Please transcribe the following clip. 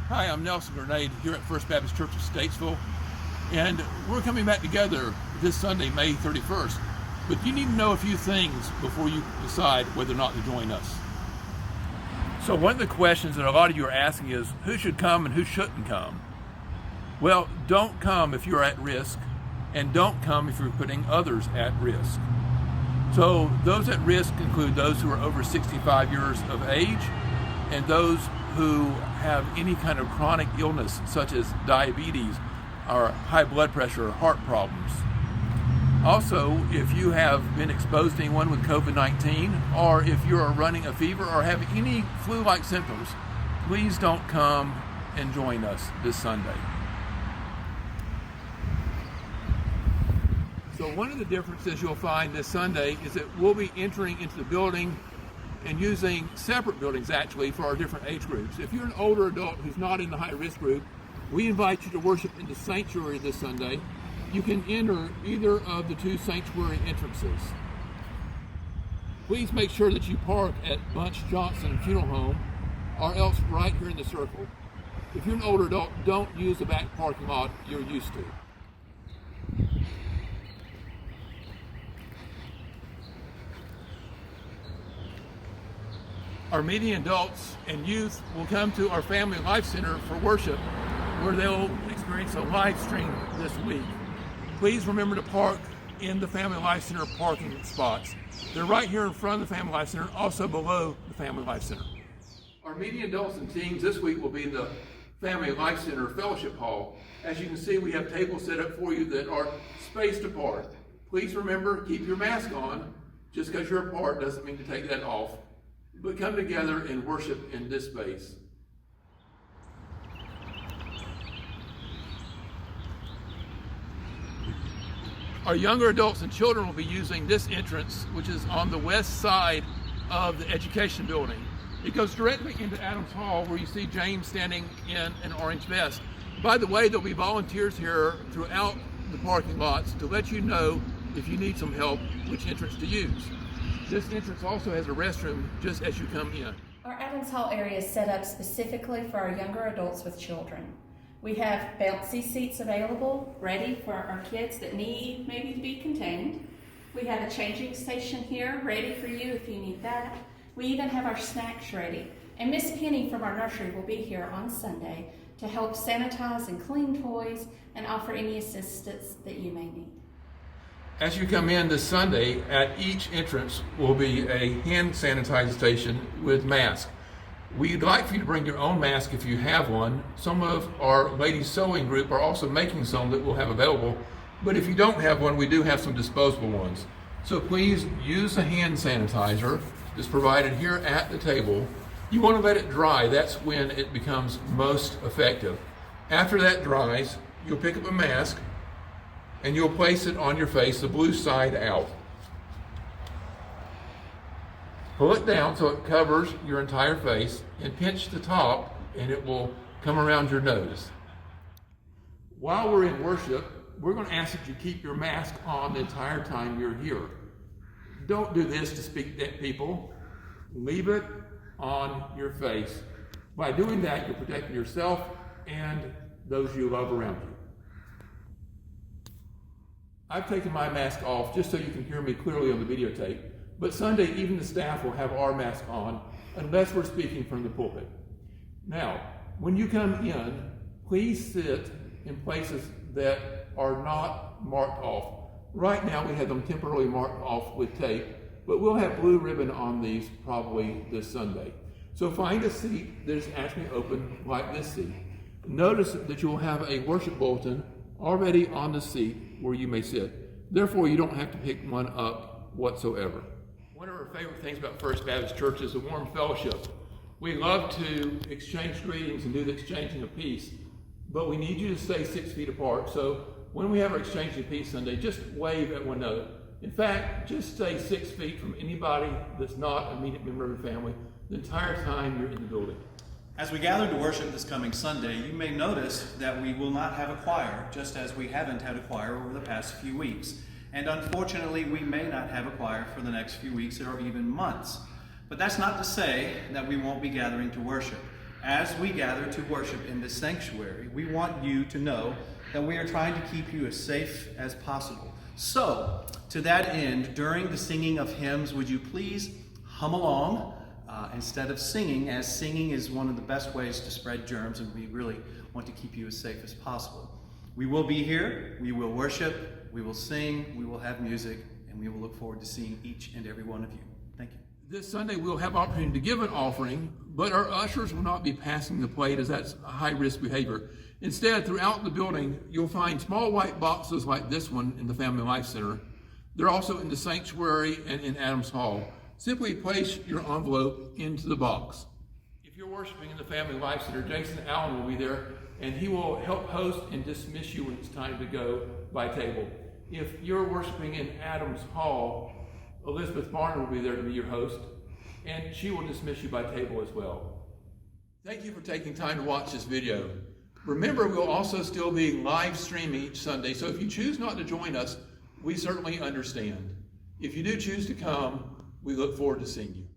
Hi, I'm Nelson Grenade here at First Baptist Church of Statesville, and we're coming back together this Sunday, May 31st. But you need to know a few things before you decide whether or not to join us. So one of the questions that a lot of you are asking is, who should come and who shouldn't come? Well, don't come if you're at risk, and don't come if you're putting others at risk. So those at risk include those who are over 65 years of age, and those who have any kind of chronic illness such as diabetes or high blood pressure or heart problems. Also, if you have been exposed to anyone with COVID-19, or if you are running a fever or have any flu-like symptoms, please don't come and join us this Sunday. So one of the differences you'll find this Sunday is that we'll be entering into the building and using separate buildings actually for our different age groups. If you're an older adult who's not in the high risk group, we invite you to worship in the sanctuary this Sunday. You can enter either of the two sanctuary entrances. Please make sure that you park at Bunch Johnson Funeral Home or else right here in the circle. If you're an older adult, don't use the back parking lot you're used to. Our median adults and youth will come to our Family Life Center for worship, where they'll experience a live stream this week. Please remember to park in the Family Life Center parking spots. They're right here in front of the Family Life Center, also below the Family Life Center. Our median adults and teens this week will be in the Family Life Center Fellowship Hall. As you can see, we have tables set up for you that are spaced apart. Please remember, keep your mask on. Just because you're apart doesn't mean to take that off. But come together and worship in this space. Our younger adults and children will be using this entrance, which is on the west side of the education building. It goes directly into Adams Hall, where you see James standing in an orange vest. By the way, there'll be volunteers here throughout the parking lots to let you know if you need some help which entrance to use. This entrance also has a restroom just as you come in. Our Adams Hall area is set up specifically for our younger adults with children. We have bouncy seats available, ready for our kids that need maybe to be contained. We have a changing station here, ready for you if you need that. We even have our snacks ready. And Miss Penny from our nursery will be here on Sunday to help sanitize and clean toys and offer any assistance that you may need. As you come in this Sunday, at each entrance will be a hand sanitizing station with masks. We'd like for you to bring your own mask if you have one. Some of our ladies sewing group are also making some that we'll have available. But if you don't have one, we do have some disposable ones. So please use the hand sanitizer that's provided here at the table. You want to let it dry. That's when it becomes most effective. After that dries, you'll pick up a mask and you'll place it on your face, the blue side out. Pull it down so it covers your entire face and pinch the top and it will come around your nose. While we're in worship, we're going to ask that you keep your mask on the entire time you're here. Don't do this to speak to people. Leave it on your face. By doing that, you're protecting yourself and those you love around you. I've taken my mask off just so you can hear me clearly on the videotape, but Sunday even the staff will have our mask on unless we're speaking from the pulpit. Now, when you come in, please sit in places that are not marked off. Right now we have them temporarily marked off with tape, but we'll have blue ribbon on these probably this Sunday. So find a seat that is actually open like this seat. Notice that you'll have a worship bulletin already on the seat where you may sit. Therefore, you don't have to pick one up whatsoever. One of our favorite things about First Baptist Church is the warm fellowship. We love to exchange greetings and do the exchanging of peace, but we need you to stay 6 feet apart. So when we have our exchanging of peace Sunday, just wave at one another. In fact, just stay 6 feet from anybody that's not an immediate member of your family the entire time you're in the building. As we gather to worship this coming Sunday, you may notice that we will not have a choir, just as we haven't had a choir over the past few weeks. And unfortunately, we may not have a choir for the next few weeks or even months. But that's not to say that we won't be gathering to worship. as we gather to worship in this sanctuary, we want you to know that we are trying to keep you as safe as possible. So, to that end, during the singing of hymns, would you please hum along instead of singing, as singing is one of the best ways to spread germs, and we really want to keep you as safe as possible. We will be here, we will worship, we will sing, we will have music, and we will look forward to seeing each and every one of you. Thank you. This Sunday we'll have opportunity to give an offering, but our ushers will not be passing the plate, as that's high-risk behavior. Instead, throughout the building, you'll find small white boxes like this one in the Family Life Center. They're also in the sanctuary and in Adams Hall. Simply place your envelope into the box. If you're worshiping in the Family Life Center, Jason Allen will be there, and he will help host and dismiss you when it's time to go by table. If you're worshiping in Adams Hall, Elizabeth Barner will be there to be your host, and she will dismiss you by table as well. Thank you for taking time to watch this video. Remember, we'll also still be live streaming each Sunday, so if you choose not to join us, we certainly understand. If you do choose to come, we look forward to seeing you.